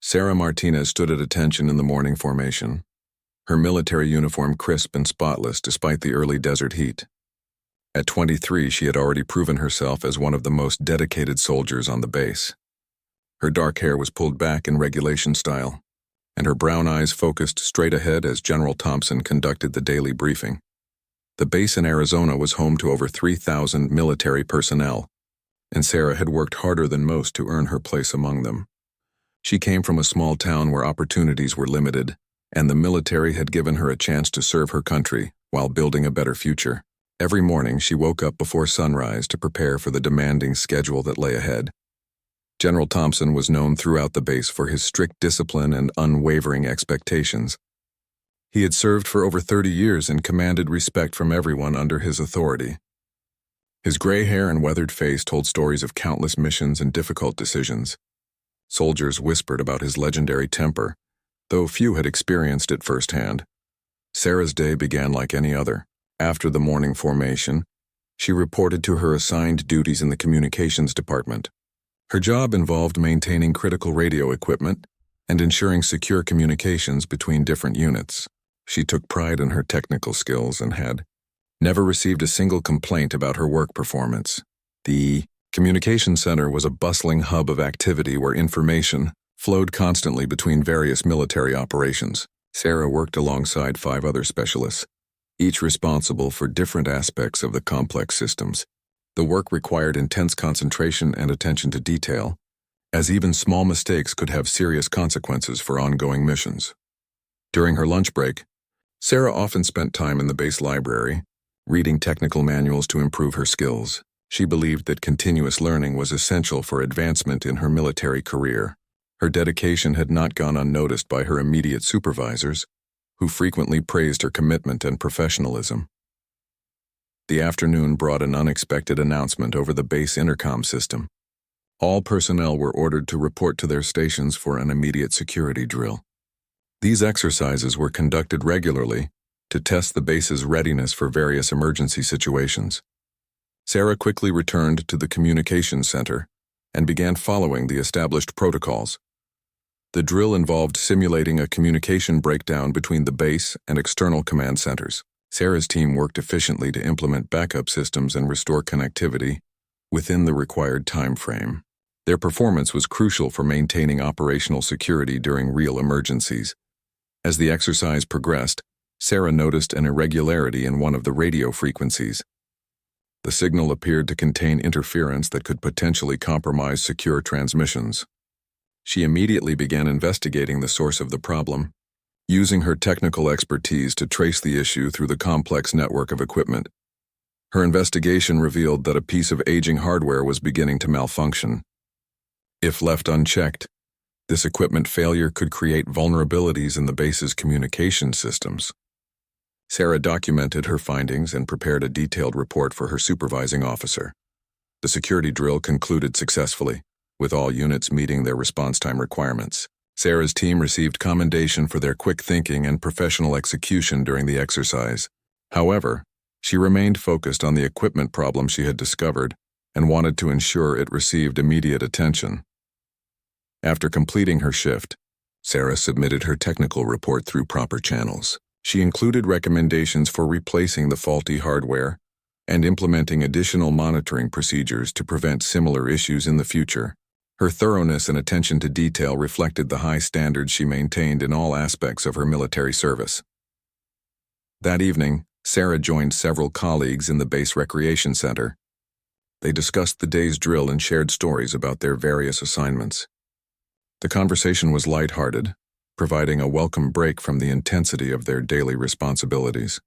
Sarah Martinez stood at attention in the morning formation, her military uniform crisp and spotless despite the early desert heat. At 23, she had already proven herself as one of the most dedicated soldiers on the base. Her dark hair was pulled back in regulation style, and her brown eyes focused straight ahead as General Thompson conducted the daily briefing. The base in Arizona was home to over 3,000 military personnel, and Sarah had worked harder than most to earn her place among them. She came from a small town where opportunities were limited, and the military had given her a chance to serve her country while building a better future. Every morning, she woke up before sunrise to prepare for the demanding schedule that lay ahead. General Thompson was known throughout the base for his strict discipline and unwavering expectations. He had served for over 30 years and commanded respect from everyone under his authority. His gray hair and weathered face told stories of countless missions and difficult decisions. Soldiers whispered about his legendary temper, though few had experienced it firsthand. Sarah's day began like any other. After the morning formation, she reported to her assigned duties in the communications department. Her job involved maintaining critical radio equipment and ensuring secure communications between different units. She took pride in her technical skills and had never received a single complaint about her work performance. The communications center was a bustling hub of activity where information flowed constantly between various military operations. Sarah worked alongside 5 other specialists, each responsible for different aspects of the complex systems. The work required intense concentration and attention to detail, as even small mistakes could have serious consequences for ongoing missions. During her lunch break, Sarah often spent time in the base library, reading technical manuals to improve her skills. She believed that continuous learning was essential for advancement in her military career. Her dedication had not gone unnoticed by her immediate supervisors, who frequently praised her commitment and professionalism. The afternoon brought an unexpected announcement over the base intercom system. All personnel were ordered to report to their stations for an immediate security drill. These exercises were conducted regularly to test the base's readiness for various emergency situations. Sarah quickly returned to the communications center and began following the established protocols. The drill involved simulating a communication breakdown between the base and external command centers. Sarah's team worked efficiently to implement backup systems and restore connectivity within the required time frame. Their performance was crucial for maintaining operational security during real emergencies. As the exercise progressed, Sarah noticed an irregularity in one of the radio frequencies. The signal appeared to contain interference that could potentially compromise secure transmissions. She immediately began investigating the source of the problem, using her technical expertise to trace the issue through the complex network of equipment. Her investigation revealed that a piece of aging hardware was beginning to malfunction. If left unchecked, this equipment failure could create vulnerabilities in the base's communication systems. Sarah documented her findings and prepared a detailed report for her supervising officer. The security drill concluded successfully, with all units meeting their response time requirements. Sarah's team received commendation for their quick thinking and professional execution during the exercise. However, she remained focused on the equipment problem she had discovered and wanted to ensure it received immediate attention. After completing her shift, Sarah submitted her technical report through proper channels. She included recommendations for replacing the faulty hardware and implementing additional monitoring procedures to prevent similar issues in the future. Her thoroughness and attention to detail reflected the high standards she maintained in all aspects of her military service. That evening, Sarah joined several colleagues in the base recreation center. They discussed the day's drill and shared stories about their various assignments. The conversation was lighthearted, providing a welcome break from the intensity of their daily responsibilities.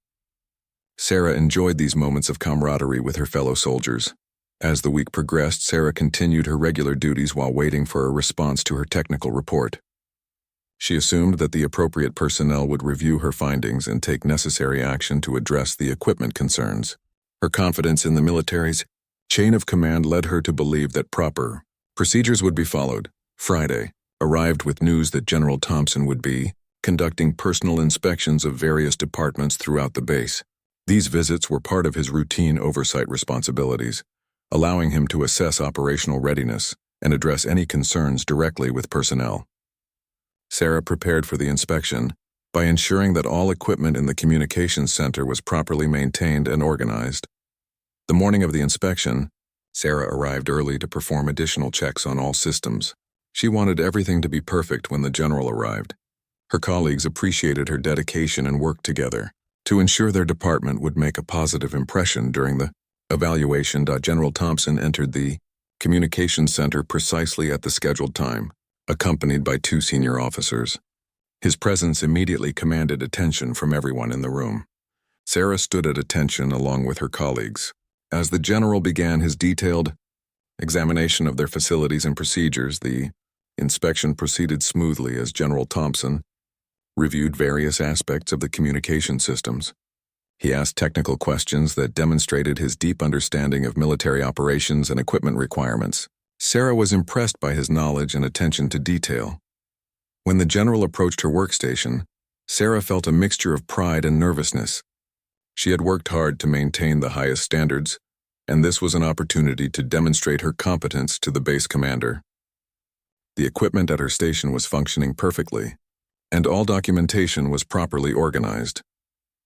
Sarah enjoyed these moments of camaraderie with her fellow soldiers. As the week progressed, Sarah continued her regular duties while waiting for a response to her technical report. She assumed that the appropriate personnel would review her findings and take necessary action to address the equipment concerns. Her confidence in the military's chain of command led her to believe that proper procedures would be followed. Friday arrived with news that General Thompson would be conducting personal inspections of various departments throughout the base. These visits were part of his routine oversight responsibilities, allowing him to assess operational readiness and address any concerns directly with personnel. Sarah prepared for the inspection by ensuring that all equipment in the communications center was properly maintained and organized. The morning of the inspection, Sarah arrived early to perform additional checks on all systems. She wanted everything to be perfect when the general arrived. Her colleagues appreciated her dedication and worked together to ensure their department would make a positive impression during the evaluation. General Thompson entered the communications center precisely at the scheduled time, accompanied by 2 senior officers. His presence immediately commanded attention from everyone in the room. Sarah stood at attention along with her colleagues. As the general began his detailed examination of their facilities and procedures, the inspection proceeded smoothly as General Thompson reviewed various aspects of the communication systems. He asked technical questions that demonstrated his deep understanding of military operations and equipment requirements. Sarah was impressed by his knowledge and attention to detail. When the general approached her workstation, Sarah felt a mixture of pride and nervousness. She had worked hard to maintain the highest standards, and this was an opportunity to demonstrate her competence to the base commander. The equipment at her station was functioning perfectly, and all documentation was properly organized.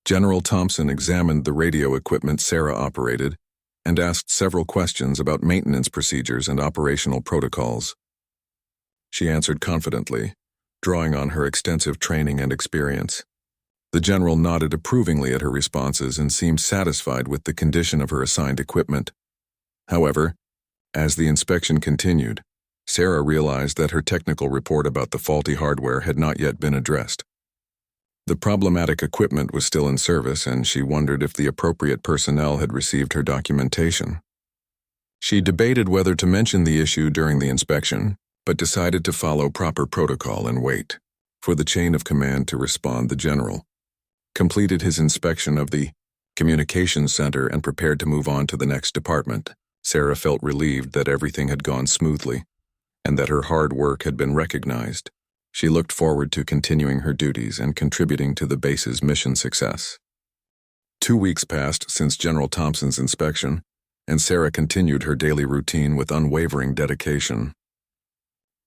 General Thompson examined the radio equipment Sarah operated and asked several questions about maintenance procedures and operational protocols. She answered confidently, drawing on her extensive training and experience. The general nodded approvingly at her responses and seemed satisfied with the condition of her assigned equipment. However, as the inspection continued, Sarah realized that her technical report about the faulty hardware had not yet been addressed. The problematic equipment was still in service, and she wondered if the appropriate personnel had received her documentation. She debated whether to mention the issue during the inspection, but decided to follow proper protocol and wait for the chain of command to respond. The general completed his inspection of the communications center and prepared to move on to the next department. Sarah felt relieved that everything had gone smoothly and that her hard work had been recognized. She looked forward to continuing her duties and contributing to the base's mission success. 2 weeks passed since General Thompson's inspection, and Sarah continued her daily routine with unwavering dedication.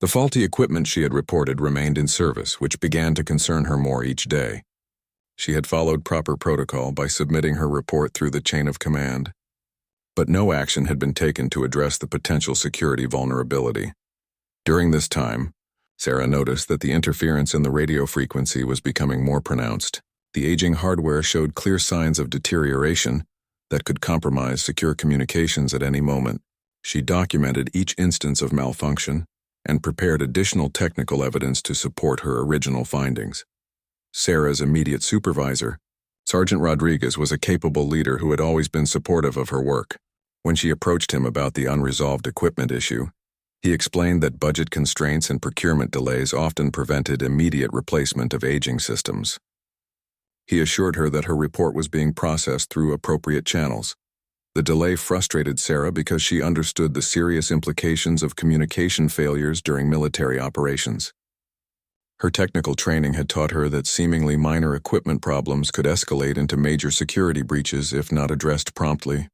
The faulty equipment she had reported remained in service, which began to concern her more each day. She had followed proper protocol by submitting her report through the chain of command, but no action had been taken to address the potential security vulnerability. During this time, Sarah noticed that the interference in the radio frequency was becoming more pronounced. The aging hardware showed clear signs of deterioration that could compromise secure communications at any moment. She documented each instance of malfunction and prepared additional technical evidence to support her original findings. Sarah's immediate supervisor, Sergeant Rodriguez, was a capable leader who had always been supportive of her work. When she approached him about the unresolved equipment issue, he explained that budget constraints and procurement delays often prevented immediate replacement of aging systems. He assured her that her report was being processed through appropriate channels. The delay frustrated Sarah because she understood the serious implications of communication failures during military operations. Her technical training had taught her that seemingly minor equipment problems could escalate into major security breaches if not addressed promptly.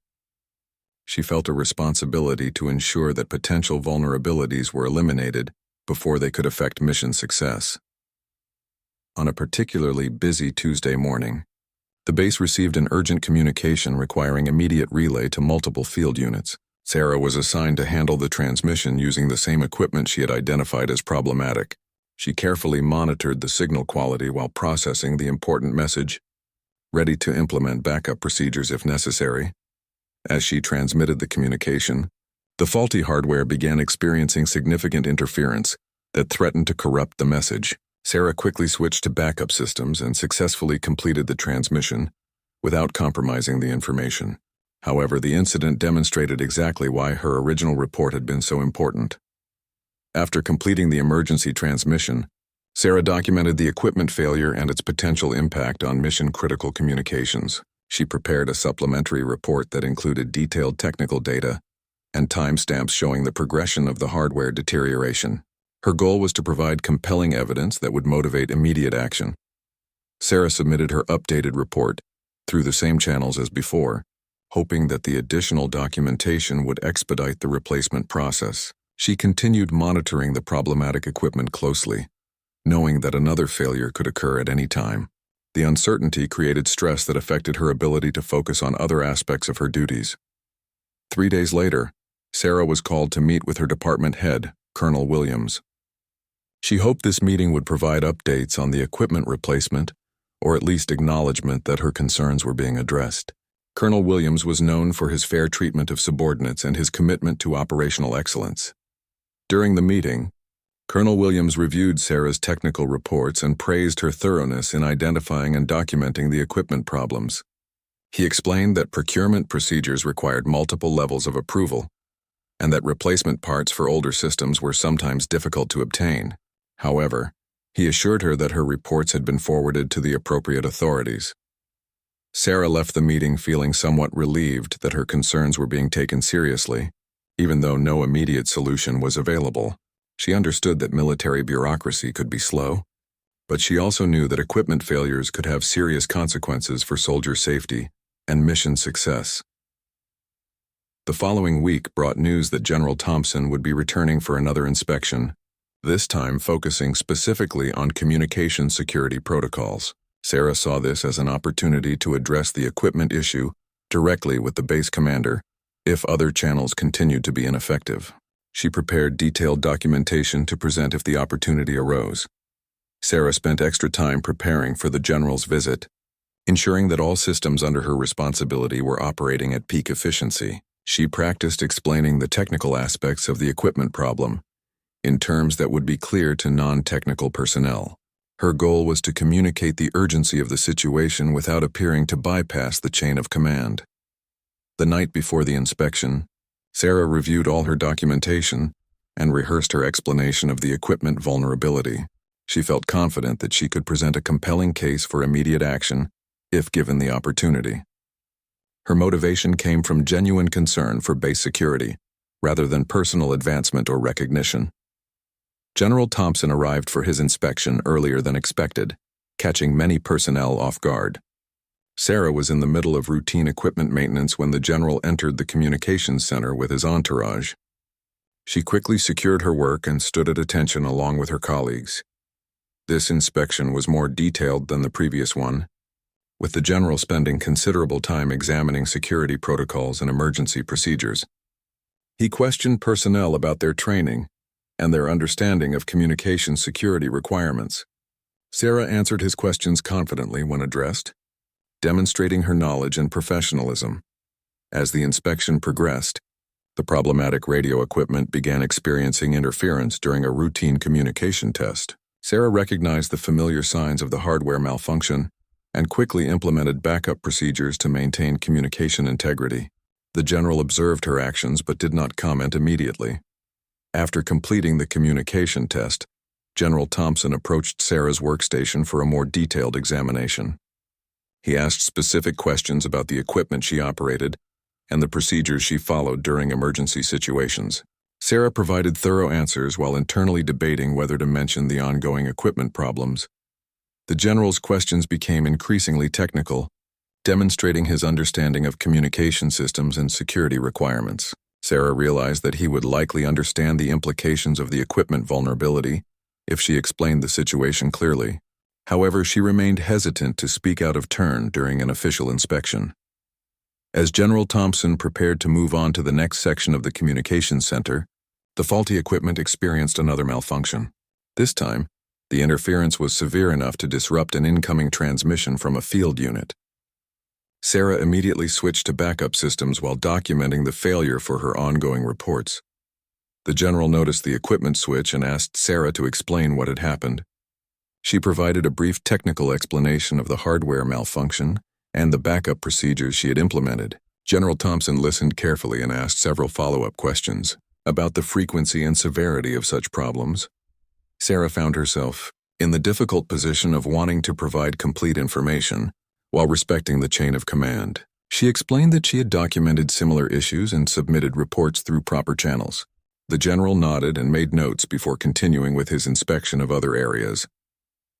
She felt a responsibility to ensure that potential vulnerabilities were eliminated before they could affect mission success. On a particularly busy Tuesday morning, the base received an urgent communication requiring immediate relay to multiple field units. Sarah was assigned to handle the transmission using the same equipment she had identified as problematic. She carefully monitored the signal quality while processing the important message, ready to implement backup procedures if necessary. As she transmitted the communication, the faulty hardware began experiencing significant interference that threatened to corrupt the message. Sarah quickly switched to backup systems and successfully completed the transmission without compromising the information. However, the incident demonstrated exactly why her original report had been so important. After completing the emergency transmission, Sarah documented the equipment failure and its potential impact on mission-critical communications. She prepared a supplementary report that included detailed technical data and timestamps showing the progression of the hardware deterioration. Her goal was to provide compelling evidence that would motivate immediate action. Sarah submitted her updated report through the same channels as before, hoping that the additional documentation would expedite the replacement process. She continued monitoring the problematic equipment closely, knowing that another failure could occur at any time. The uncertainty created stress that affected her ability to focus on other aspects of her duties. 3 days later, Sarah was called to meet with her department head, Colonel Williams. She hoped this meeting would provide updates on the equipment replacement, or at least acknowledgement that her concerns were being addressed. Colonel Williams was known for his fair treatment of subordinates and his commitment to operational excellence. During the meeting, Colonel Williams reviewed Sarah's technical reports and praised her thoroughness in identifying and documenting the equipment problems. He explained that procurement procedures required multiple levels of approval, and that replacement parts for older systems were sometimes difficult to obtain. However, he assured her that her reports had been forwarded to the appropriate authorities. Sarah left the meeting feeling somewhat relieved that her concerns were being taken seriously, even though no immediate solution was available. She understood that military bureaucracy could be slow, but she also knew that equipment failures could have serious consequences for soldier safety and mission success. The following week brought news that General Thompson would be returning for another inspection, this time focusing specifically on communication security protocols. Sarah saw this as an opportunity to address the equipment issue directly with the base commander if other channels continued to be ineffective. She prepared detailed documentation to present if the opportunity arose. Sarah spent extra time preparing for the general's visit, ensuring that all systems under her responsibility were operating at peak efficiency. She practiced explaining the technical aspects of the equipment problem in terms that would be clear to non-technical personnel. Her goal was to communicate the urgency of the situation without appearing to bypass the chain of command. The night before the inspection, Sarah reviewed all her documentation and rehearsed her explanation of the equipment vulnerability. She felt confident that she could present a compelling case for immediate action if given the opportunity. Her motivation came from genuine concern for base security, rather than personal advancement or recognition. General Thompson arrived for his inspection earlier than expected, catching many personnel off guard. Sarah was in the middle of routine equipment maintenance when the general entered the communications center with his entourage. She quickly secured her work and stood at attention along with her colleagues. This inspection was more detailed than the previous one, with the general spending considerable time examining security protocols and emergency procedures. He questioned personnel about their training and their understanding of communication security requirements. Sarah answered his questions confidently when addressed, demonstrating her knowledge and professionalism. As the inspection progressed, the problematic radio equipment began experiencing interference during a routine communication test. Sarah recognized the familiar signs of the hardware malfunction and quickly implemented backup procedures to maintain communication integrity. The general observed her actions but did not comment immediately. After completing the communication test, General Thompson approached Sarah's workstation for a more detailed examination. He asked specific questions about the equipment she operated and the procedures she followed during emergency situations. Sarah provided thorough answers while internally debating whether to mention the ongoing equipment problems. The general's questions became increasingly technical, demonstrating his understanding of communication systems and security requirements. Sarah realized that he would likely understand the implications of the equipment vulnerability if she explained the situation clearly. However, she remained hesitant to speak out of turn during an official inspection. As General Thompson prepared to move on to the next section of the communications center, the faulty equipment experienced another malfunction. This time, the interference was severe enough to disrupt an incoming transmission from a field unit. Sarah immediately switched to backup systems while documenting the failure for her ongoing reports. The general noticed the equipment switch and asked Sarah to explain what had happened. She provided a brief technical explanation of the hardware malfunction and the backup procedures she had implemented. General Thompson listened carefully and asked several follow-up questions about the frequency and severity of such problems. Sarah found herself in the difficult position of wanting to provide complete information while respecting the chain of command. She explained that she had documented similar issues and submitted reports through proper channels. The general nodded and made notes before continuing with his inspection of other areas.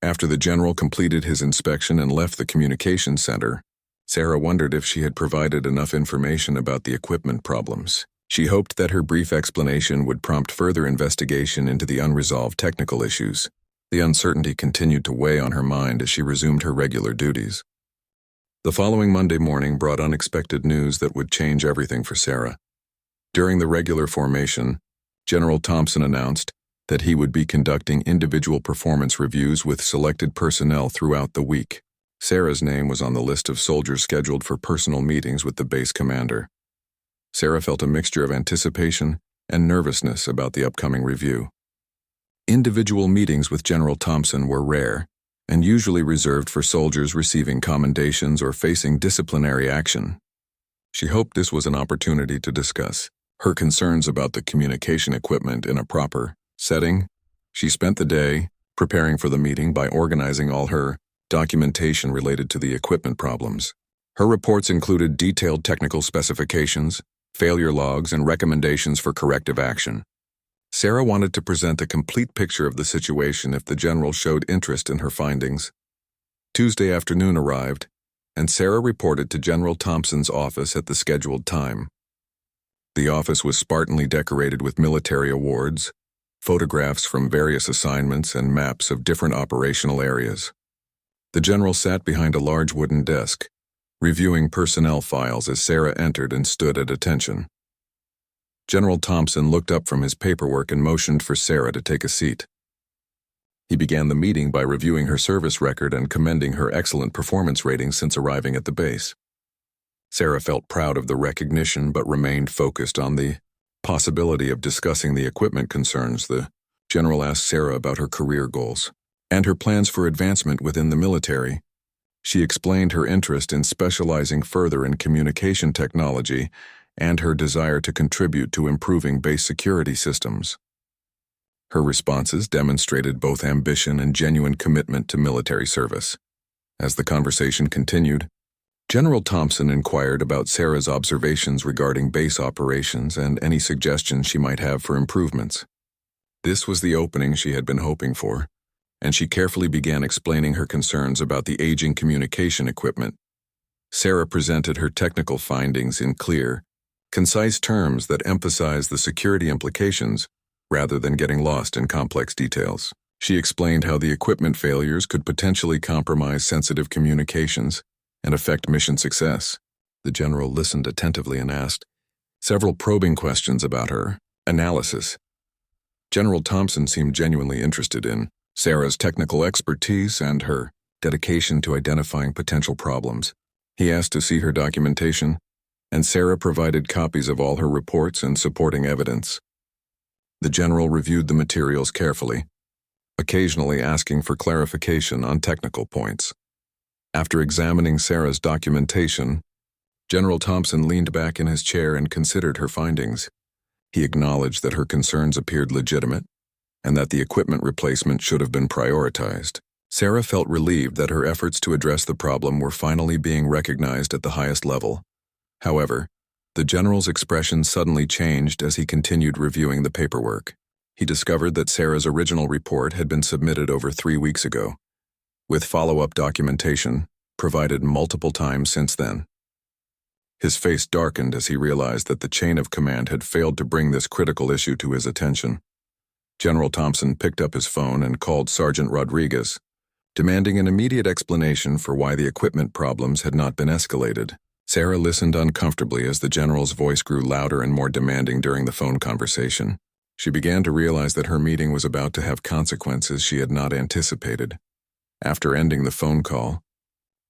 After the general completed his inspection and left the communications center, Sarah wondered if she had provided enough information about the equipment problems. She hoped that her brief explanation would prompt further investigation into the unresolved technical issues. The uncertainty continued to weigh on her mind as she resumed her regular duties. The following Monday morning brought unexpected news that would change everything for Sarah. During the regular formation, General Thompson announced that he would be conducting individual performance reviews with selected personnel throughout the week. Sarah's name was on the list of soldiers scheduled for personal meetings with the base commander. Sarah felt a mixture of anticipation and nervousness about the upcoming review. Individual meetings with General Thompson were rare and usually reserved for soldiers receiving commendations or facing disciplinary action. She hoped this was an opportunity to discuss her concerns about the communication equipment in a proper setting. She spent the day preparing for the meeting by organizing all her documentation related to the equipment problems. Her reports included detailed technical specifications, failure logs, and recommendations for corrective action. Sarah wanted to present a complete picture of the situation if the general showed interest in her findings. Tuesday afternoon arrived, and Sarah reported to General Thompson's office at the scheduled time. The office was spartanly decorated with military awards, photographs from various assignments, and maps of different operational areas. The general sat behind a large wooden desk, reviewing personnel files as Sarah entered and stood at attention. General Thompson looked up from his paperwork and motioned for Sarah to take a seat. He began the meeting by reviewing her service record and commending her excellent performance ratings since arriving at the base. Sarah felt proud of the recognition but remained focused on the possibility of discussing the equipment concerns. The general asked Sarah about her career goals and her plans for advancement within the military. She explained her interest in specializing further in communication technology and her desire to contribute to improving base security systems. Her responses demonstrated both ambition and genuine commitment to military service. As the conversation continued, General Thompson inquired about Sarah's observations regarding base operations and any suggestions she might have for improvements. This was the opening she had been hoping for, and she carefully began explaining her concerns about the aging communication equipment. Sarah presented her technical findings in clear, concise terms that emphasized the security implications rather than getting lost in complex details. She explained how the equipment failures could potentially compromise sensitive communications and affect mission success. The general listened attentively and asked several probing questions about her analysis. General Thompson seemed genuinely interested in Sarah's technical expertise and her dedication to identifying potential problems. He asked to see her documentation, and Sarah provided copies of all her reports and supporting evidence. The general reviewed the materials carefully, occasionally asking for clarification on technical points. After examining Sarah's documentation, General Thompson leaned back in his chair and considered her findings. He acknowledged that her concerns appeared legitimate and that the equipment replacement should have been prioritized. Sarah felt relieved that her efforts to address the problem were finally being recognized at the highest level. However, the general's expression suddenly changed as he continued reviewing the paperwork. He discovered that Sarah's original report had been submitted over 3 weeks ago, with follow-up documentation provided multiple times since then. His face darkened as he realized that the chain of command had failed to bring this critical issue to his attention. General Thompson picked up his phone and called Sergeant Rodriguez, demanding an immediate explanation for why the equipment problems had not been escalated. Sarah listened uncomfortably as the general's voice grew louder and more demanding during the phone conversation. She began to realize that her meeting was about to have consequences she had not anticipated. After ending the phone call,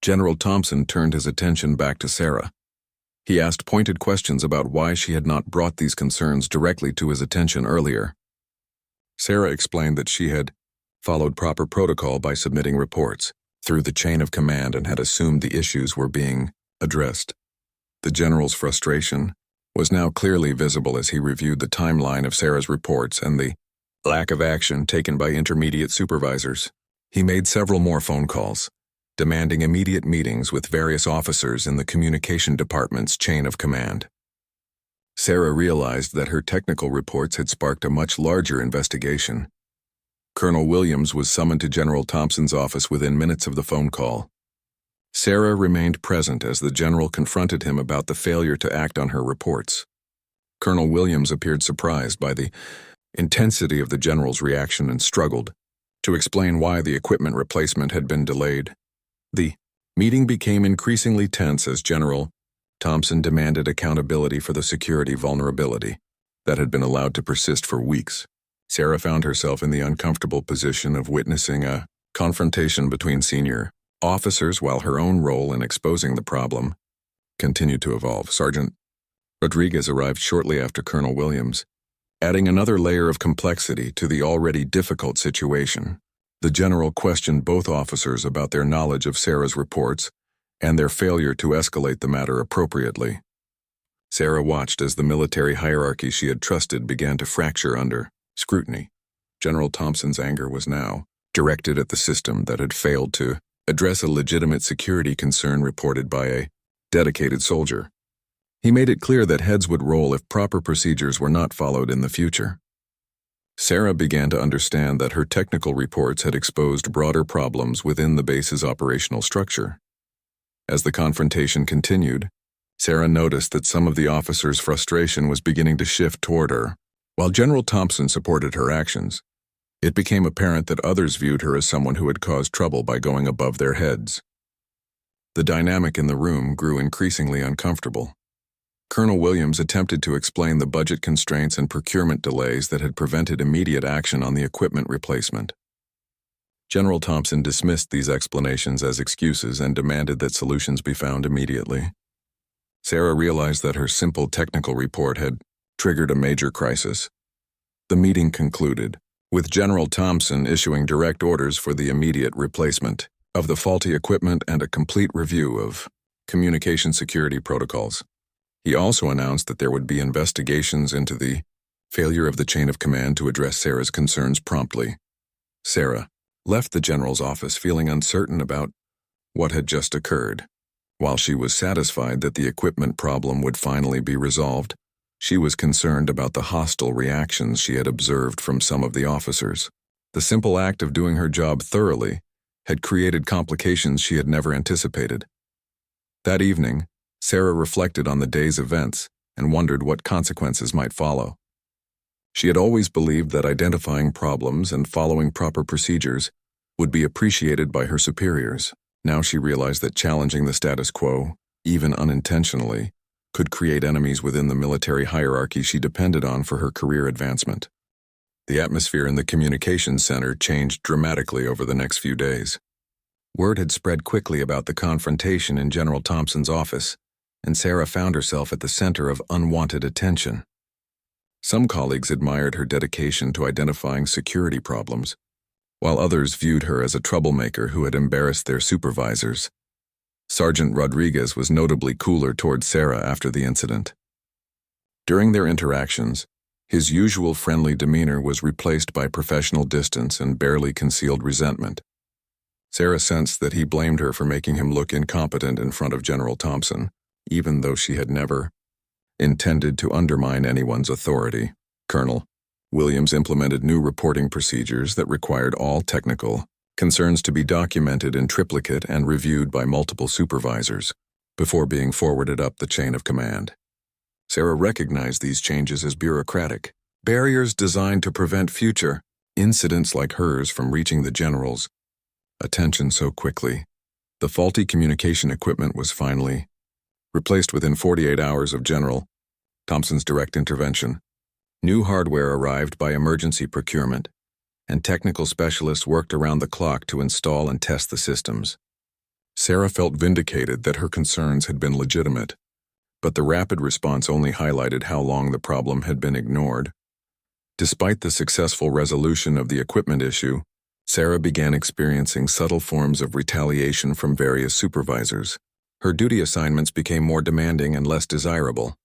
General Thompson turned his attention back to Sarah. He asked pointed questions about why she had not brought these concerns directly to his attention earlier. Sarah explained that she had followed proper protocol by submitting reports through the chain of command and had assumed the issues were being addressed. The general's frustration was now clearly visible as he reviewed the timeline of Sarah's reports and the lack of action taken by intermediate supervisors. He made several more phone calls, demanding immediate meetings with various officers in the communication department's chain of command. Sarah realized that her technical reports had sparked a much larger investigation. Colonel Williams was summoned to General Thompson's office within minutes of the phone call. Sarah remained present as the general confronted him about the failure to act on her reports. Colonel Williams appeared surprised by the intensity of the general's reaction and struggled to explain why the equipment replacement had been delayed. The meeting became increasingly tense as General Thompson demanded accountability for the security vulnerability that had been allowed to persist for weeks. Sarah found herself in the uncomfortable position of witnessing a confrontation between senior officers while her own role in exposing the problem continued to evolve. Sergeant Rodriguez arrived shortly after Colonel Williams, adding another layer of complexity to the already difficult situation. The general questioned both officers about their knowledge of Sarah's reports and their failure to escalate the matter appropriately. Sarah watched as the military hierarchy she had trusted began to fracture under scrutiny. General Thompson's anger was now directed at the system that had failed to address a legitimate security concern reported by a dedicated soldier. He made it clear that heads would roll if proper procedures were not followed in the future. Sarah began to understand that her technical reports had exposed broader problems within the base's operational structure. As the confrontation continued, Sarah noticed that some of the officers' frustration was beginning to shift toward her. While General Thompson supported her actions, it became apparent that others viewed her as someone who had caused trouble by going above their heads. The dynamic in the room grew increasingly uncomfortable. Colonel Williams attempted to explain the budget constraints and procurement delays that had prevented immediate action on the equipment replacement. General Thompson dismissed these explanations as excuses and demanded that solutions be found immediately. Sarah realized that her simple technical report had triggered a major crisis. The meeting concluded, with General Thompson issuing direct orders for the immediate replacement of the faulty equipment and a complete review of communication security protocols. He also announced that there would be investigations into the failure of the chain of command to address Sarah's concerns promptly. Sarah left the general's office feeling uncertain about what had just occurred. While she was satisfied that the equipment problem would finally be resolved, she was concerned about the hostile reactions she had observed from some of the officers. The simple act of doing her job thoroughly had created complications she had never anticipated. That evening, Sarah reflected on the day's events and wondered what consequences might follow. She had always believed that identifying problems and following proper procedures would be appreciated by her superiors. Now she realized that challenging the status quo, even unintentionally, could create enemies within the military hierarchy she depended on for her career advancement. The atmosphere in the communications center changed dramatically over the next few days. Word had spread quickly about the confrontation in General Thompson's office, and Sarah found herself at the center of unwanted attention. Some colleagues admired her dedication to identifying security problems, while others viewed her as a troublemaker who had embarrassed their supervisors. Sergeant Rodriguez was notably cooler towards Sarah after the incident. During their interactions, his usual friendly demeanor was replaced by professional distance and barely concealed resentment. Sarah sensed that he blamed her for making him look incompetent in front of General Thompson, even though she had never intended to undermine anyone's authority. Colonel Williams implemented new reporting procedures that required all technical concerns to be documented in triplicate and reviewed by multiple supervisors before being forwarded up the chain of command. Sarah recognized these changes as bureaucratic barriers designed to prevent future incidents like hers from reaching the general's attention so quickly. The faulty communication equipment was finally replaced within 48 hours of General Thompson's direct intervention. New hardware arrived by emergency procurement, and technical specialists worked around the clock to install and test the systems. Sarah felt vindicated that her concerns had been legitimate, but the rapid response only highlighted how long the problem had been ignored. Despite the successful resolution of the equipment issue, Sarah began experiencing subtle forms of retaliation from various supervisors. Her duty assignments became more demanding and less desirable.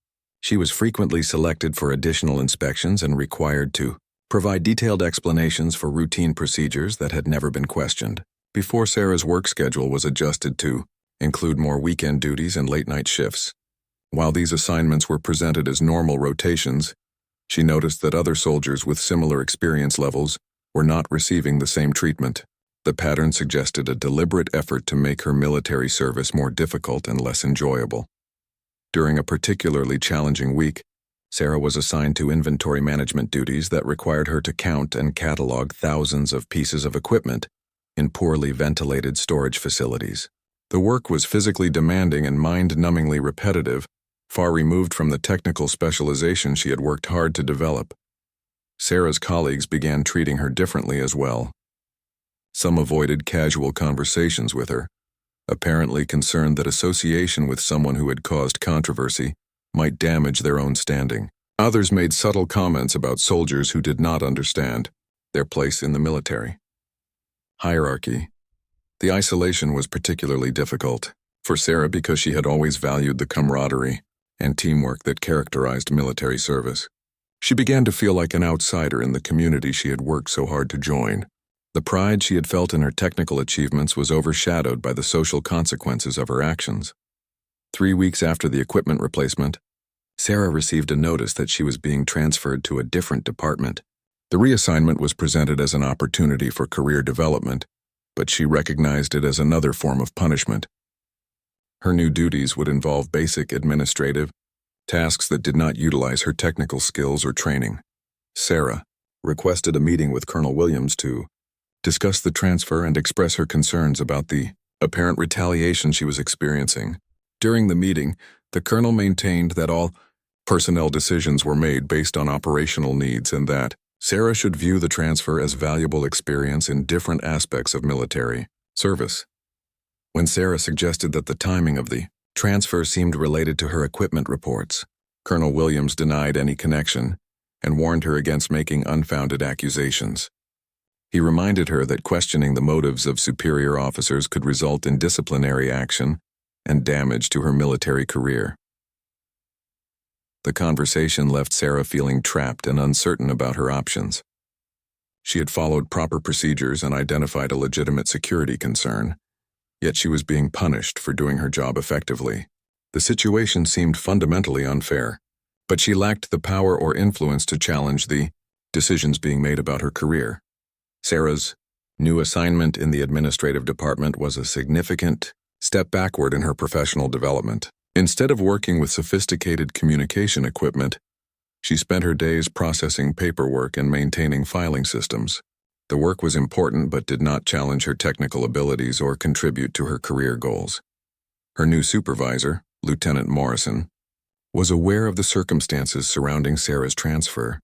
She was frequently selected for additional inspections and required to provide detailed explanations for routine procedures that had never been questioned. Before Sarah's work schedule was adjusted to include more weekend duties and late-night shifts. While these assignments were presented as normal rotations, she noticed that other soldiers with similar experience levels were not receiving the same treatment. The pattern suggested a deliberate effort to make her military service more difficult and less enjoyable. During a particularly challenging week, Sarah was assigned to inventory management duties that required her to count and catalog thousands of pieces of equipment in poorly ventilated storage facilities. The work was physically demanding and mind-numbingly repetitive, far removed from the technical specialization she had worked hard to develop. Sarah's colleagues began treating her differently as well. Some avoided casual conversations with her, apparently concerned that association with someone who had caused controversy might damage their own standing. Others made subtle comments about soldiers who did not understand their place in the military. Hierarchy. The isolation was particularly difficult for Sarah because she had always valued the camaraderie and teamwork that characterized military service. She began to feel like an outsider in the community she had worked so hard to join. The pride she had felt in her technical achievements was overshadowed by the social consequences of her actions. 3 weeks after the equipment replacement, Sarah received a notice that she was being transferred to a different department. The reassignment was presented as an opportunity for career development, but she recognized it as another form of punishment. Her new duties would involve basic administrative tasks that did not utilize her technical skills or training. Sarah requested a meeting with Colonel Williams to discuss the transfer and express her concerns about the apparent retaliation she was experiencing. During the meeting, the colonel maintained that all personnel decisions were made based on operational needs and that Sarah should view the transfer as valuable experience in different aspects of military service. When Sarah suggested that the timing of the transfer seemed related to her equipment reports, Colonel Williams denied any connection and warned her against making unfounded accusations. He reminded her that questioning the motives of superior officers could result in disciplinary action and damage to her military career. The conversation left Sarah feeling trapped and uncertain about her options. She had followed proper procedures and identified a legitimate security concern, yet she was being punished for doing her job effectively. The situation seemed fundamentally unfair, but she lacked the power or influence to challenge the decisions being made about her career. Sarah's new assignment in the administrative department was a significant step backward in her professional development. Instead of working with sophisticated communication equipment, she spent her days processing paperwork and maintaining filing systems. The work was important but did not challenge her technical abilities or contribute to her career goals. Her new supervisor, Lieutenant Morrison, was aware of the circumstances surrounding Sarah's transfer,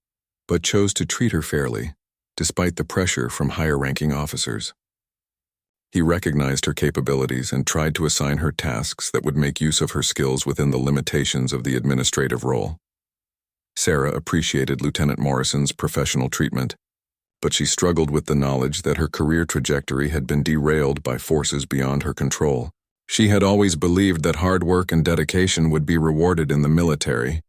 but chose to treat her fairly, despite the pressure from higher-ranking officers. He recognized her capabilities and tried to assign her tasks that would make use of her skills within the limitations of the administrative role. Sarah appreciated Lieutenant Morrison's professional treatment, but she struggled with the knowledge that her career trajectory had been derailed by forces beyond her control. She had always believed that hard work and dedication would be rewarded in the military,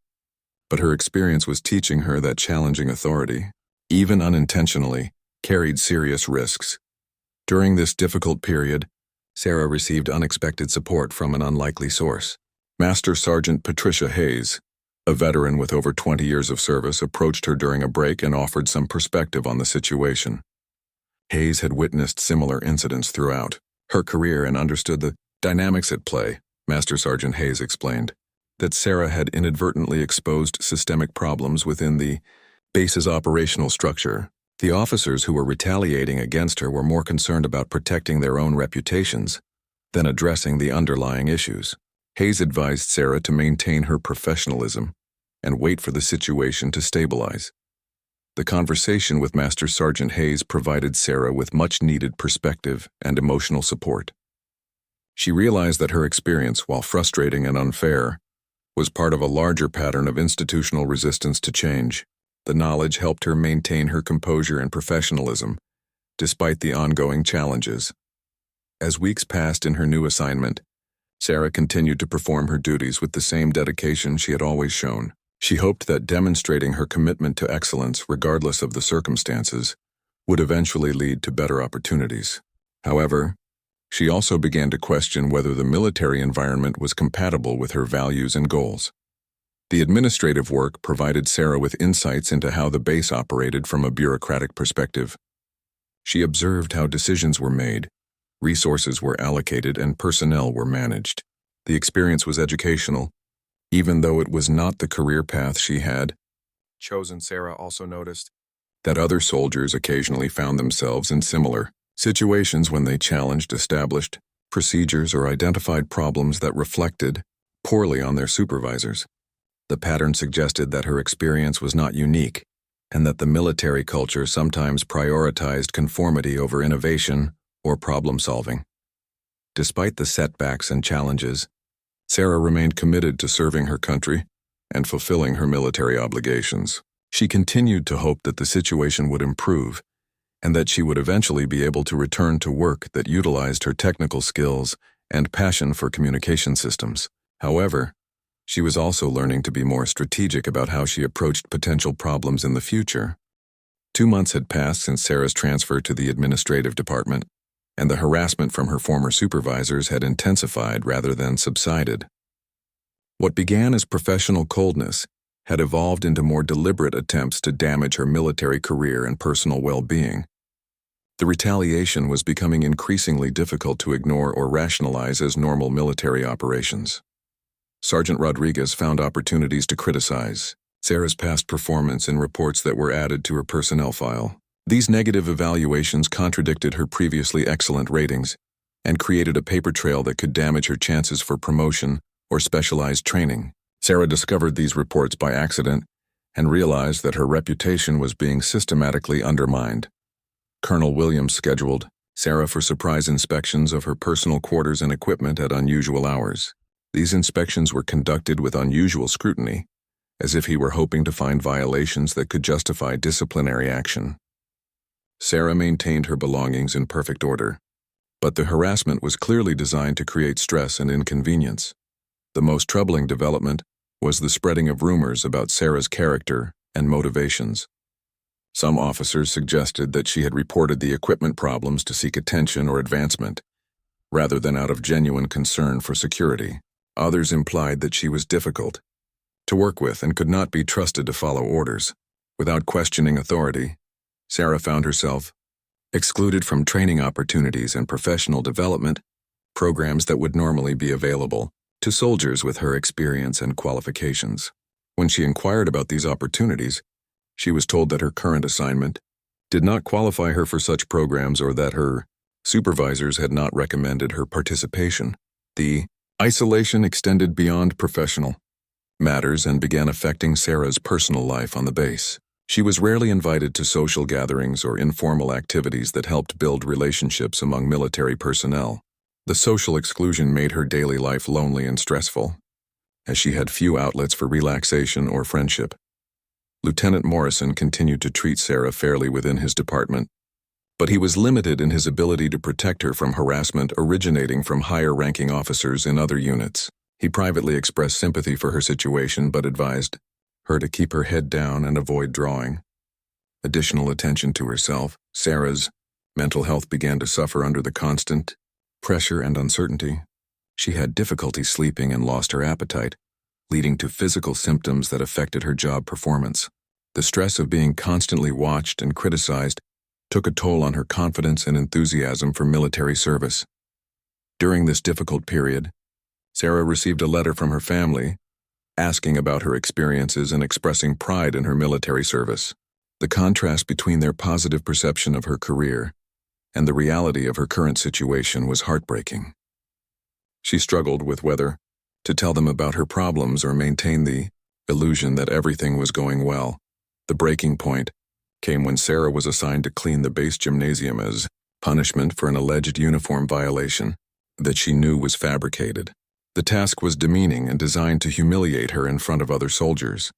but her experience was teaching her that challenging authority, even unintentionally, carried serious risks. During this difficult period, Sarah received unexpected support from an unlikely source. Master Sergeant Patricia Hayes, a veteran with over 20 years of service, approached her during a break and offered some perspective on the situation. Hayes had witnessed similar incidents throughout her career and understood the dynamics at play. Master Sergeant Hayes explained that Sarah had inadvertently exposed systemic problems within the base's operational structure. The officers who were retaliating against her were more concerned about protecting their own reputations than addressing the underlying issues. Hayes advised Sarah to maintain her professionalism and wait for the situation to stabilize. The conversation with Master Sergeant Hayes provided Sarah with much-needed perspective and emotional support. She realized that her experience, while frustrating and unfair, was part of a larger pattern of institutional resistance to change. The knowledge helped her maintain her composure and professionalism, despite the ongoing challenges. As weeks passed in her new assignment, Sarah continued to perform her duties with the same dedication she had always shown. She hoped that demonstrating her commitment to excellence, regardless of the circumstances, would eventually lead to better opportunities. However, she also began to question whether the military environment was compatible with her values and goals. The administrative work provided Sarah with insights into how the base operated from a bureaucratic perspective. She observed how decisions were made, resources were allocated, and personnel were managed. The experience was educational, Even though it was not the career path she had chosen, Sarah also noticed that other soldiers occasionally found themselves in similar situations when they challenged established procedures or identified problems that reflected poorly on their supervisors. The pattern suggested that her experience was not unique, and that the military culture sometimes prioritized conformity over innovation or problem-solving. Despite the setbacks and challenges, Sarah remained committed to serving her country and fulfilling her military obligations. She continued to hope that the situation would improve and that she would eventually be able to return to work that utilized her technical skills and passion for communication systems. However, she was also learning to be more strategic about how she approached potential problems in the future. 2 months had passed since Sarah's transfer to the administrative department, and the harassment from her former supervisors had intensified rather than subsided. What began as professional coldness had evolved into more deliberate attempts to damage her military career and personal well-being. The retaliation was becoming increasingly difficult to ignore or rationalize as normal military operations. Sergeant Rodriguez found opportunities to criticize Sarah's past performance in reports that were added to her personnel file. These negative evaluations contradicted her previously excellent ratings and created a paper trail that could damage her chances for promotion or specialized training. Sarah discovered these reports by accident and realized that her reputation was being systematically undermined. Colonel Williams scheduled Sarah for surprise inspections of her personal quarters and equipment at unusual hours. These inspections were conducted with unusual scrutiny, as if he were hoping to find violations that could justify disciplinary action. Sarah maintained her belongings in perfect order, but the harassment was clearly designed to create stress and inconvenience. The most troubling development was the spreading of rumors about Sarah's character and motivations. Some officers suggested that she had reported the equipment problems to seek attention or advancement, rather than out of genuine concern for security. Others implied that she was difficult to work with and could not be trusted to follow orders. Without questioning authority, Sarah found herself excluded from training opportunities and professional development programs that would normally be available to soldiers with her experience and qualifications. When she inquired about these opportunities, she was told that her current assignment did not qualify her for such programs or that her supervisors had not recommended her participation. The isolation extended beyond professional matters and began affecting Sarah's personal life on the base. She was rarely invited to social gatherings or informal activities that helped build relationships among military personnel. The social exclusion made her daily life lonely and stressful, as she had few outlets for relaxation or friendship. Lieutenant Morrison continued to treat Sarah fairly within his department, but he was limited in his ability to protect her from harassment originating from higher-ranking officers in other units. He privately expressed sympathy for her situation but advised her to keep her head down and avoid drawing additional attention to herself. Sarah's mental health began to suffer under the constant pressure and uncertainty. She had difficulty sleeping and lost her appetite, leading to physical symptoms that affected her job performance. The stress of being constantly watched and criticized took a toll on her confidence and enthusiasm for military service. During this difficult period, Sarah received a letter from her family asking about her experiences and expressing pride in her military service. The contrast between their positive perception of her career and the reality of her current situation was heartbreaking. She struggled with whether to tell them about her problems or maintain the illusion that everything was going well. The breaking point came when Sarah was assigned to clean the base gymnasium as punishment for an alleged uniform violation that she knew was fabricated. The task was demeaning and designed to humiliate her in front of other soldiers.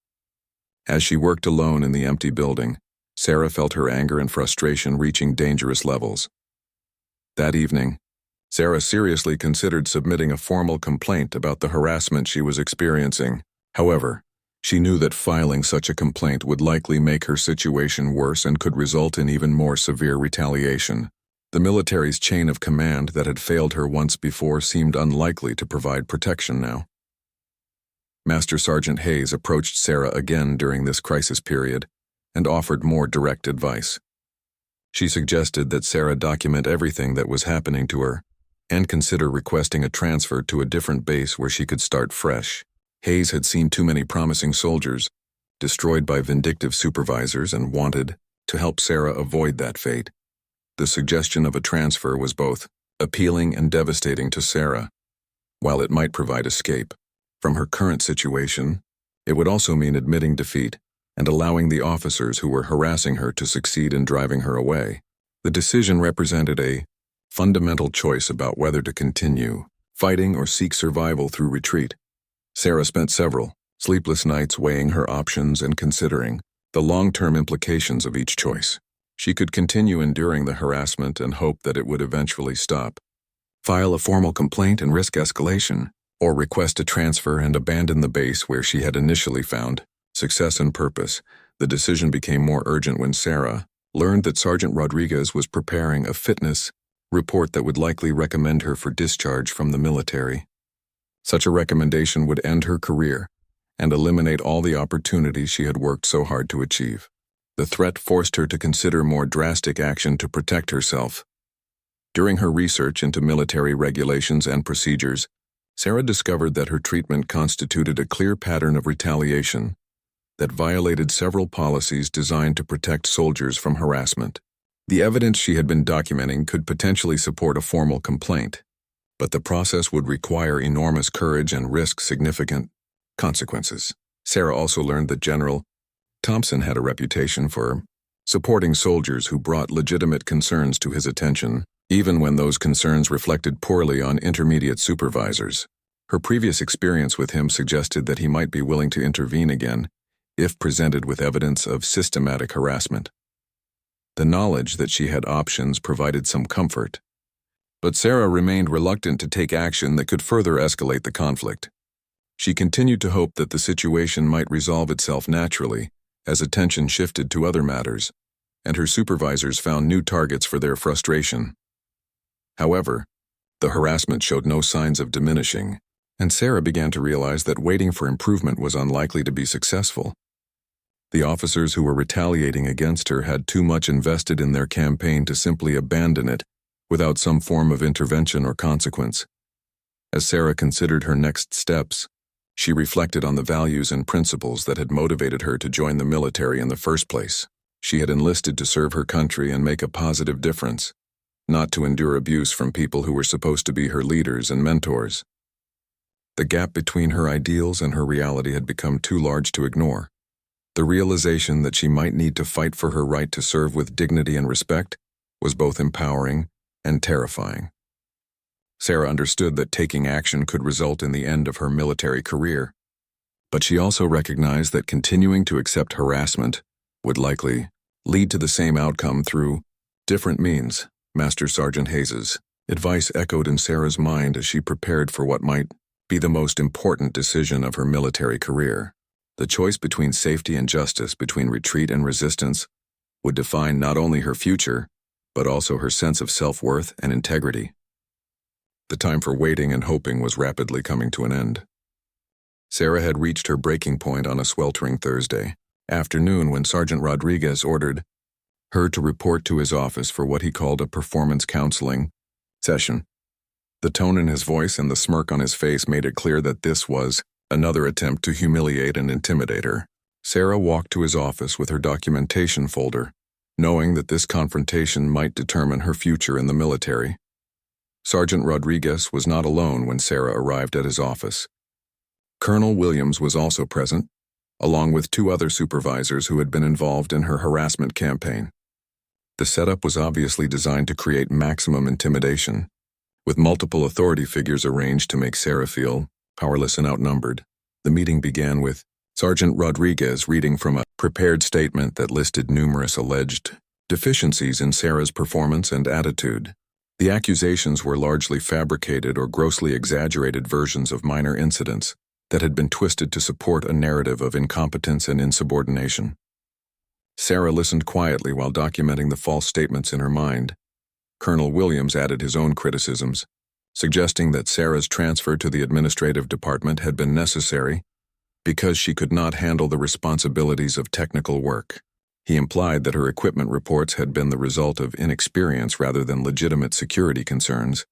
As she worked alone in the empty building, Sarah felt her anger and frustration reaching dangerous levels. That evening, Sarah seriously considered submitting a formal complaint about the harassment she was experiencing. However, she knew that filing such a complaint would likely make her situation worse and could result in even more severe retaliation. The military's chain of command that had failed her once before seemed unlikely to provide protection now. Master Sergeant Hayes approached Sarah again during this crisis period and offered more direct advice. She suggested that Sarah document everything that was happening to her and consider requesting a transfer to a different base where she could start fresh. Hayes had seen too many promising soldiers destroyed by vindictive supervisors and wanted to help Sarah avoid that fate. The suggestion of a transfer was both appealing and devastating to Sarah. While it might provide escape from her current situation, it would also mean admitting defeat and allowing the officers who were harassing her to succeed in driving her away. The decision represented a fundamental choice about whether to continue fighting or seek survival through retreat. Sarah spent several sleepless nights weighing her options and considering the long-term implications of each choice. She could continue enduring the harassment and hope that it would eventually stop, file a formal complaint and risk escalation, or request a transfer and abandon the base where she had initially found success and purpose. The decision became more urgent when Sarah learned that Sergeant Rodriguez was preparing a fitness report that would likely recommend her for discharge from the military. Such a recommendation would end her career and eliminate all the opportunities she had worked so hard to achieve. The threat forced her to consider more drastic action to protect herself. During her research into military regulations and procedures, Sarah discovered that her treatment constituted a clear pattern of retaliation that violated several policies designed to protect soldiers from harassment. The evidence she had been documenting could potentially support a formal complaint, but the process would require enormous courage and risk significant consequences. Sarah also learned that General Thompson had a reputation for supporting soldiers who brought legitimate concerns to his attention, even when those concerns reflected poorly on intermediate supervisors. Her previous experience with him suggested that he might be willing to intervene again if presented with evidence of systematic harassment. The knowledge that she had options provided some comfort, but Sarah remained reluctant to take action that could further escalate the conflict. She continued to hope that the situation might resolve itself naturally as attention shifted to other matters, and her supervisors found new targets for their frustration. However, the harassment showed no signs of diminishing, and Sarah began to realize that waiting for improvement was unlikely to be successful. The officers who were retaliating against her had too much invested in their campaign to simply abandon it without some form of intervention or consequence. As Sarah considered her next steps, she reflected on the values and principles that had motivated her to join the military in the first place. She had enlisted to serve her country and make a positive difference, not to endure abuse from people who were supposed to be her leaders and mentors. The gap between her ideals and her reality had become too large to ignore. The realization that she might need to fight for her right to serve with dignity and respect was both empowering and terrifying. Sarah understood that taking action could result in the end of her military career, but she also recognized that continuing to accept harassment would likely lead to the same outcome through different means. Master Sergeant Hayes's advice echoed in Sarah's mind as she prepared for what might be the most important decision of her military career. The choice between safety and justice, between retreat and resistance, would define not only her future, but also her sense of self-worth and integrity. The time for waiting and hoping was rapidly coming to an end. Sarah had reached her breaking point on a sweltering Thursday afternoon when Sergeant Rodriguez ordered her to report to his office for what he called a performance counseling session. The tone in his voice and the smirk on his face made it clear that this was another attempt to humiliate and intimidate her. Sarah walked to his office with her documentation folder, knowing that this confrontation might determine her future in the military. Sergeant Rodriguez was not alone when Sarah arrived at his office. Colonel Williams was also present, along with 2 other supervisors who had been involved in her harassment campaign. The setup was obviously designed to create maximum intimidation, with multiple authority figures arranged to make Sarah feel powerless and outnumbered. The meeting began with Sergeant Rodriguez reading from a prepared statement that listed numerous alleged deficiencies in Sarah's performance and attitude. The accusations were largely fabricated or grossly exaggerated versions of minor incidents that had been twisted to support a narrative of incompetence and insubordination. Sarah listened quietly while documenting the false statements in her mind. Colonel Williams added his own criticisms, suggesting that Sarah's transfer to the administrative department had been necessary because she could not handle the responsibilities of technical work. He implied that her equipment reports had been the result of inexperience rather than legitimate security concerns,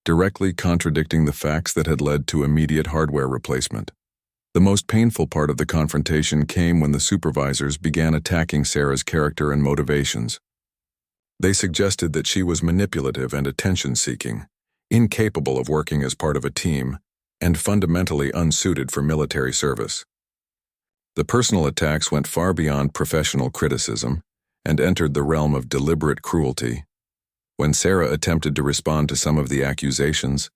directly contradicting the facts that had led to immediate hardware replacement. The most painful part of the confrontation came when the supervisors began attacking Sarah's character and motivations. They suggested that she was manipulative and attention-seeking, incapable of working as part of a team, and fundamentally unsuited for military service. The personal attacks went far beyond professional criticism and entered the realm of deliberate cruelty. When Sarah attempted to respond to some of the accusations,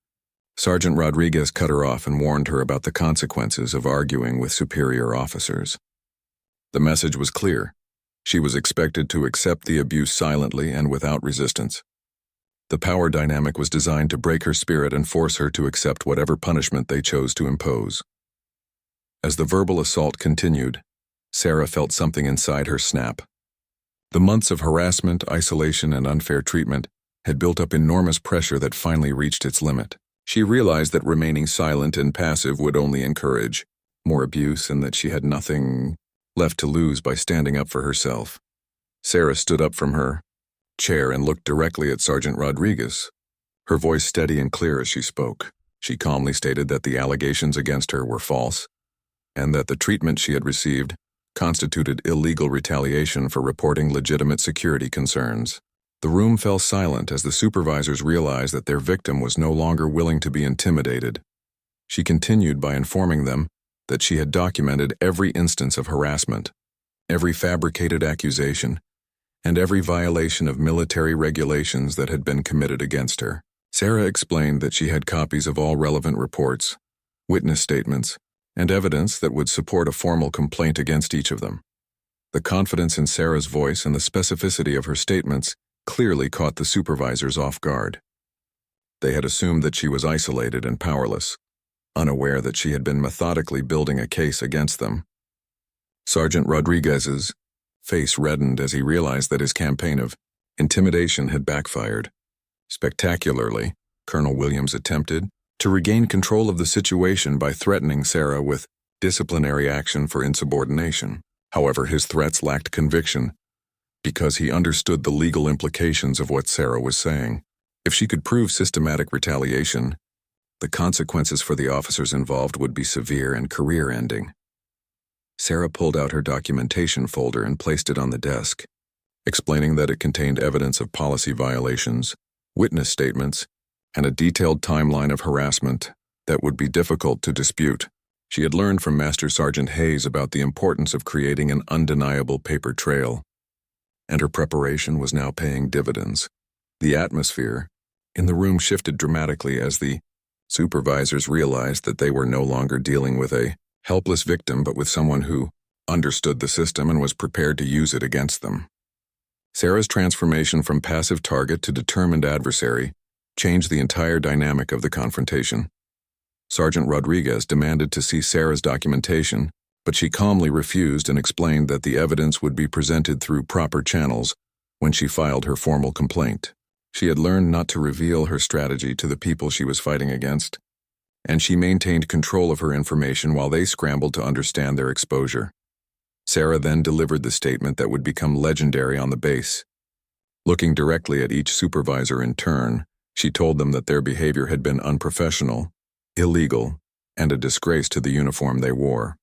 Sergeant Rodriguez cut her off and warned her about the consequences of arguing with superior officers. The message was clear. She was expected to accept the abuse silently and without resistance. The power dynamic was designed to break her spirit and force her to accept whatever punishment they chose to impose. As the verbal assault continued, Sarah felt something inside her snap. The months of harassment, isolation, and unfair treatment had built up enormous pressure that finally reached its limit. She realized that remaining silent and passive would only encourage more abuse and that she had nothing left to lose by standing up for herself. Sarah stood up from her chair and looked directly at Sergeant Rodriguez, her voice steady and clear as she spoke. She calmly stated that the allegations against her were false and that the treatment she had received constituted illegal retaliation for reporting legitimate security concerns. The room fell silent as the supervisors realized that their victim was no longer willing to be intimidated. She continued by informing them that she had documented every instance of harassment, every fabricated accusation, and every violation of military regulations that had been committed against her. Sarah explained that she had copies of all relevant reports, witness statements, and evidence that would support a formal complaint against each of them. The confidence in Sarah's voice and the specificity of her statements clearly caught the supervisors off guard. They had assumed that she was isolated and powerless, unaware that she had been methodically building a case against them. Sergeant Rodriguez's face reddened as he realized that his campaign of intimidation had backfired. Spectacularly, Colonel Williams attempted to regain control of the situation by threatening Sarah with disciplinary action for insubordination. However, his threats lacked conviction because he understood the legal implications of what Sarah was saying. If she could prove systematic retaliation, the consequences for the officers involved would be severe and career-ending. Sarah pulled out her documentation folder and placed it on the desk, explaining that it contained evidence of policy violations, witness statements, and a detailed timeline of harassment that would be difficult to dispute. She had learned from Master Sergeant Hayes about the importance of creating an undeniable paper trail, and her preparation was now paying dividends. The atmosphere in the room shifted dramatically as the supervisors realized that they were no longer dealing with a helpless victim but with someone who understood the system and was prepared to use it against them. Sarah's transformation from passive target to determined adversary changed the entire dynamic of the confrontation. Sergeant Rodriguez demanded to see Sarah's documentation, but she calmly refused and explained that the evidence would be presented through proper channels when she filed her formal complaint. She had learned not to reveal her strategy to the people she was fighting against, and she maintained control of her information while they scrambled to understand their exposure. Sarah then delivered the statement that would become legendary on the base. Looking directly at each supervisor in turn, she told them that their behavior had been unprofessional, illegal, and a disgrace to the uniform they wore.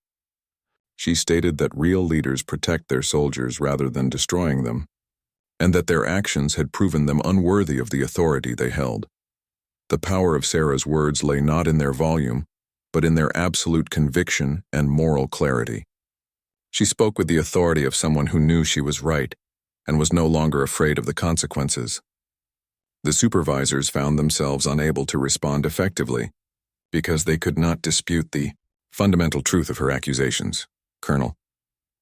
She stated that real leaders protect their soldiers rather than destroying them, and that their actions had proven them unworthy of the authority they held. The power of Sarah's words lay not in their volume, but in their absolute conviction and moral clarity. She spoke with the authority of someone who knew she was right and was no longer afraid of the consequences. The supervisors found themselves unable to respond effectively because they could not dispute the fundamental truth of her accusations. Colonel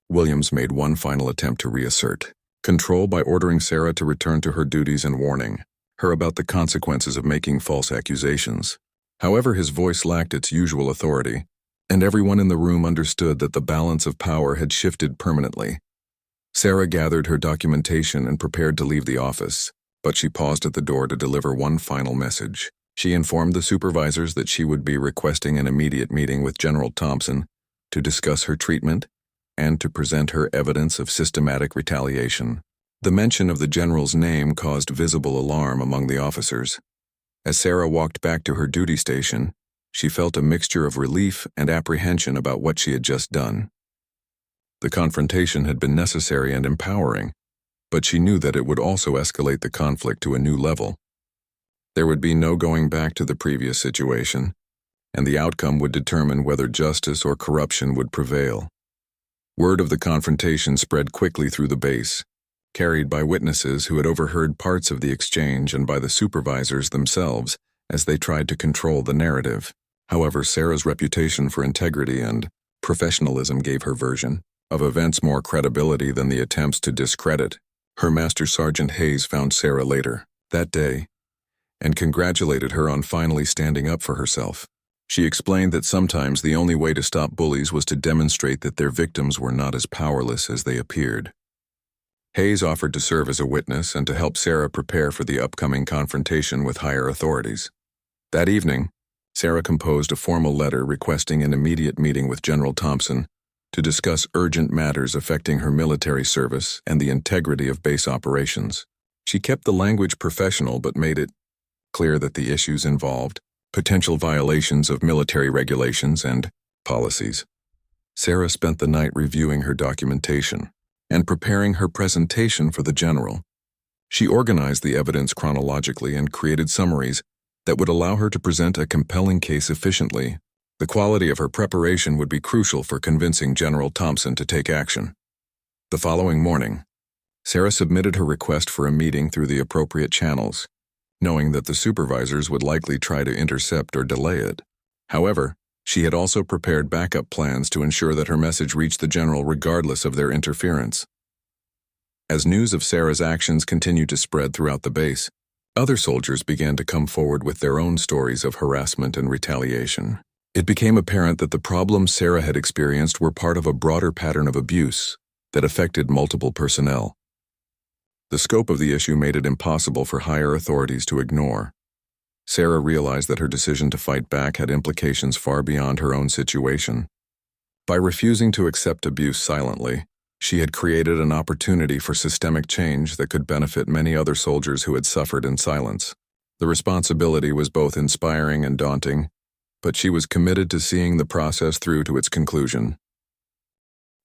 Williams made one final attempt to reassert control by ordering Sarah to return to her duties and warning her about the consequences of making false accusations. However, his voice lacked its usual authority, and everyone in the room understood that the balance of power had shifted permanently. Sarah gathered her documentation and prepared to leave the office, but she paused at the door to deliver one final message. She informed the supervisors that she would be requesting an immediate meeting with General Thompson to discuss her treatment and to present her evidence of systematic retaliation. The mention of the general's name caused visible alarm among the officers. As Sarah walked back to her duty station, she felt a mixture of relief and apprehension about what she had just done. The confrontation had been necessary and empowering, but she knew that it would also escalate the conflict to a new level. There would be no going back to the previous situation, and the outcome would determine whether justice or corruption would prevail. Word of the confrontation spread quickly through the base, carried by witnesses who had overheard parts of the exchange and by the supervisors themselves as they tried to control the narrative. However, Sarah's reputation for integrity and professionalism gave her version of events more credibility than the attempts to discredit. Her Master Sergeant Hayes found Sarah later that day and congratulated her on finally standing up for herself. She explained that sometimes the only way to stop bullies was to demonstrate that their victims were not as powerless as they appeared. Hayes offered to serve as a witness and to help Sarah prepare for the upcoming confrontation with higher authorities. That evening, Sarah composed a formal letter requesting an immediate meeting with General Thompson to discuss urgent matters affecting her military service and the integrity of base operations. She kept the language professional but made it clear that the issues involved potential violations of military regulations and policies. Sarah spent the night reviewing her documentation and preparing her presentation for the general. She organized the evidence chronologically and created summaries that would allow her to present a compelling case efficiently. The quality of her preparation would be crucial for convincing General Thompson to take action. The following morning, Sarah submitted her request for a meeting through the appropriate channels, knowing that the supervisors would likely try to intercept or delay it. However, she had also prepared backup plans to ensure that her message reached the general regardless of their interference. As news of Sarah's actions continued to spread throughout the base, other soldiers began to come forward with their own stories of harassment and retaliation. It became apparent that the problems Sarah had experienced were part of a broader pattern of abuse that affected multiple personnel. The scope of the issue made it impossible for higher authorities to ignore. Sarah realized that her decision to fight back had implications far beyond her own situation. By refusing to accept abuse silently, she had created an opportunity for systemic change that could benefit many other soldiers who had suffered in silence. The responsibility was both inspiring and daunting, but she was committed to seeing the process through to its conclusion.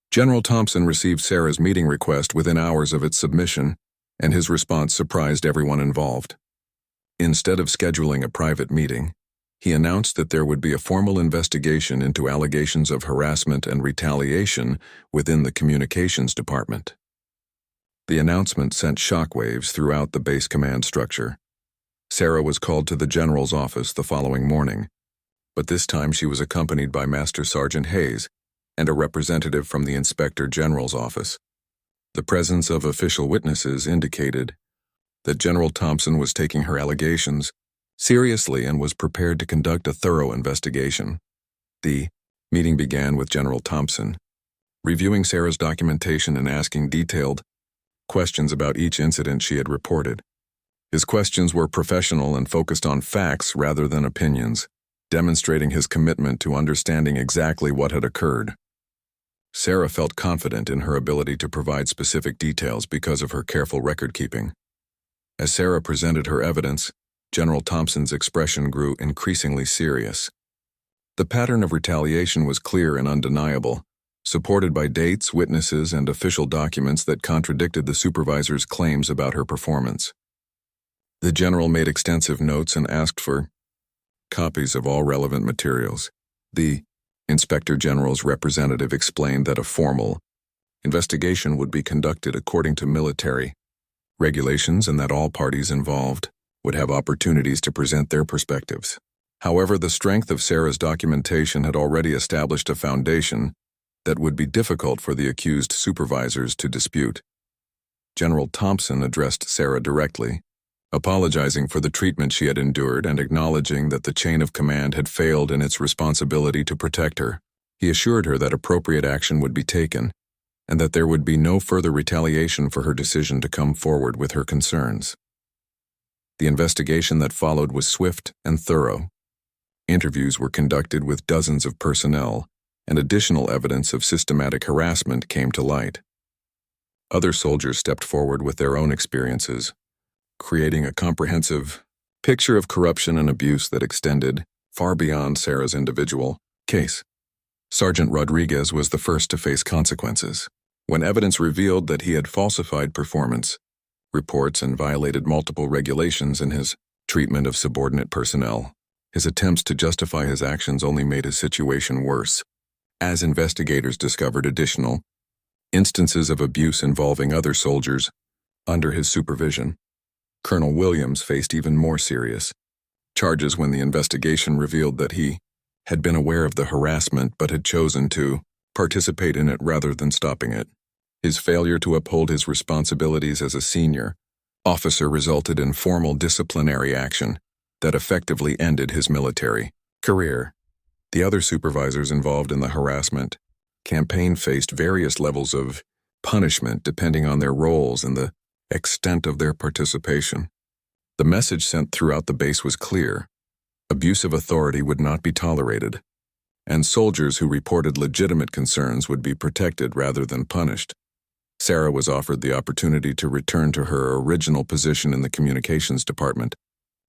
General Thompson received Sarah's meeting request within hours of its submission, and his response surprised everyone involved. Instead of scheduling a private meeting, he announced that there would be a formal investigation into allegations of harassment and retaliation within the communications department. The announcement sent shockwaves throughout the base command structure. Sarah was called to the general's office the following morning, but this time she was accompanied by Master Sergeant Hayes and a representative from the Inspector General's office. The presence of official witnesses indicated that General Thompson was taking her allegations seriously and was prepared to conduct a thorough investigation. The meeting began with General Thompson reviewing Sarah's documentation and asking detailed questions about each incident she had reported. His questions were professional and focused on facts rather than opinions, demonstrating his commitment to understanding exactly what had occurred. Sarah felt confident in her ability to provide specific details because of her careful record-keeping. As Sarah presented her evidence, General Thompson's expression grew increasingly serious. The pattern of retaliation was clear and undeniable, supported by dates, witnesses, and official documents that contradicted the supervisor's claims about her performance. The general made extensive notes and asked for copies of all relevant materials. The Inspector General's representative explained that a formal investigation would be conducted according to military regulations and that all parties involved would have opportunities to present their perspectives. However, the strength of Sarah's documentation had already established a foundation that would be difficult for the accused supervisors to dispute. General Thompson addressed Sarah directly, apologizing for the treatment she had endured and acknowledging that the chain of command had failed in its responsibility to protect her. He assured her that appropriate action would be taken and that there would be no further retaliation for her decision to come forward with her concerns. The investigation that followed was swift and thorough. Interviews were conducted with dozens of personnel, and additional evidence of systematic harassment came to light. Other soldiers stepped forward with their own experiences, creating a comprehensive picture of corruption and abuse that extended far beyond Sarah's individual case. Sergeant Rodriguez was the first to face consequences. When evidence revealed that he had falsified performance reports and violated multiple regulations in his treatment of subordinate personnel, his attempts to justify his actions only made his situation worse. As investigators discovered additional instances of abuse involving other soldiers under his supervision, Colonel Williams faced even more serious charges when the investigation revealed that he had been aware of the harassment but had chosen to participate in it rather than stopping it. His failure to uphold his responsibilities as a senior officer resulted in formal disciplinary action that effectively ended his military career. The other supervisors involved in the harassment campaign faced various levels of punishment depending on their roles and the extent of their participation. The message sent throughout the base was clear: abuse of authority would not be tolerated, and soldiers who reported legitimate concerns would be protected rather than punished. Sarah was offered the opportunity to return to her original position in the communications department,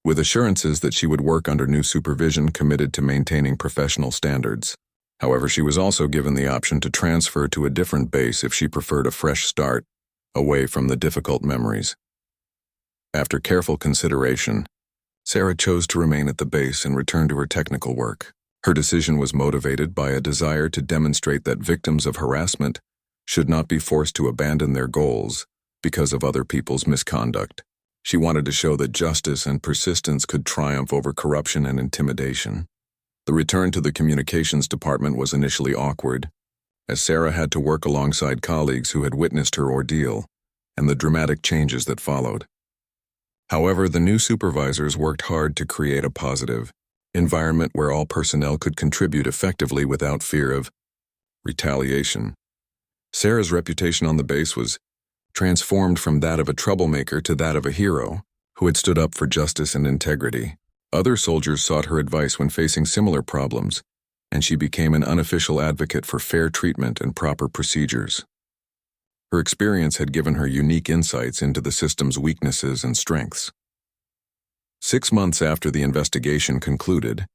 with assurances that she would work under new supervision committed to maintaining professional standards. However, she was also given the option to transfer to a different base if she preferred a fresh start, away from the difficult memories. After careful consideration, Sarah chose to remain at the base and return to her technical work. Her decision was motivated by a desire to demonstrate that victims of harassment should not be forced to abandon their goals because of other people's misconduct. She wanted to show that justice and persistence could triumph over corruption and intimidation. The return to the communications department was initially awkward, as Sarah had to work alongside colleagues who had witnessed her ordeal and the dramatic changes that followed. However, the new supervisors worked hard to create a positive environment where all personnel could contribute effectively without fear of retaliation. Sarah's reputation on the base was transformed from that of a troublemaker to that of a hero who had stood up for justice and integrity. Other soldiers sought her advice when facing similar problems, and she became an unofficial advocate for fair treatment and proper procedures. Her experience had given her unique insights into the system's weaknesses and strengths. 6 months after the investigation concluded,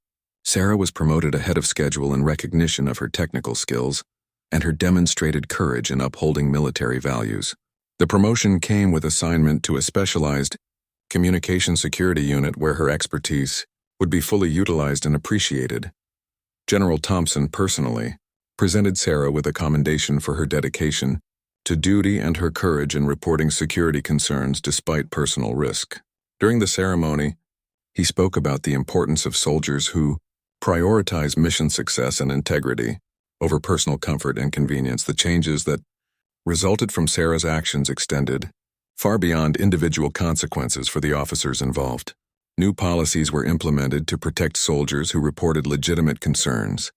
Sarah was promoted ahead of schedule in recognition of her technical skills and her demonstrated courage in upholding military values. The promotion came with assignment to a specialized communication security unit where her expertise would be fully utilized and appreciated. General Thompson personally presented Sarah with a commendation for her dedication to duty and her courage in reporting security concerns despite personal risk. During the ceremony, he spoke about the importance of soldiers who prioritize mission success and integrity over personal comfort and convenience. The changes that resulted from Sarah's actions extended far beyond individual consequences for the officers involved. New policies were implemented to protect soldiers who reported legitimate concerns,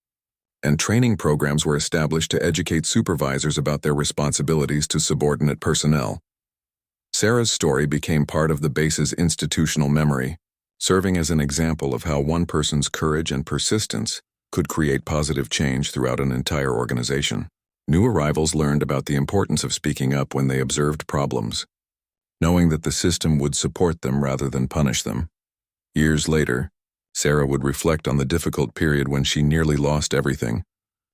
and training programs were established to educate supervisors about their responsibilities to subordinate personnel. Sarah's story became part of the base's institutional memory, serving as an example of how one person's courage and persistence could create positive change throughout an entire organization. New arrivals learned about the importance of speaking up when they observed problems, knowing that the system would support them rather than punish them. Years later, Sarah would reflect on the difficult period when she nearly lost everything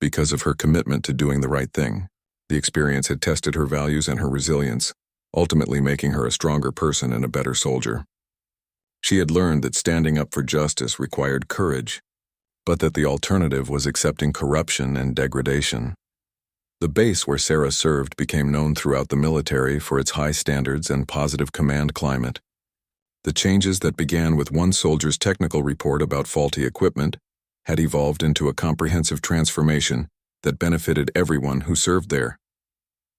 because of her commitment to doing the right thing. The experience had tested her values and her resilience, ultimately making her a stronger person and a better soldier. She had learned that standing up for justice required courage, but that the alternative was accepting corruption and degradation. The base where Sarah served became known throughout the military for its high standards and positive command climate. The changes that began with one soldier's technical report about faulty equipment had evolved into a comprehensive transformation that benefited everyone who served there.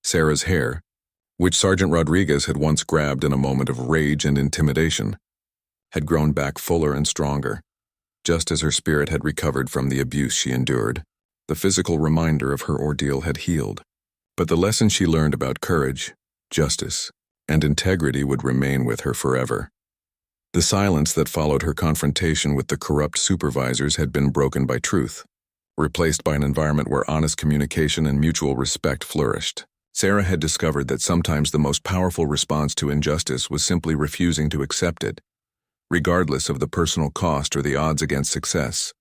Sarah's hair, which Sergeant Rodriguez had once grabbed in a moment of rage and intimidation, had grown back fuller and stronger, just as her spirit had recovered from the abuse she endured. The physical reminder of her ordeal had healed, but the lesson she learned about courage, justice, and integrity would remain with her forever. The silence that followed her confrontation with the corrupt supervisors had been broken by truth, replaced by an environment where honest communication and mutual respect flourished. Sarah had discovered that sometimes the most powerful response to injustice was simply refusing to accept it, regardless of the personal cost or the odds against success.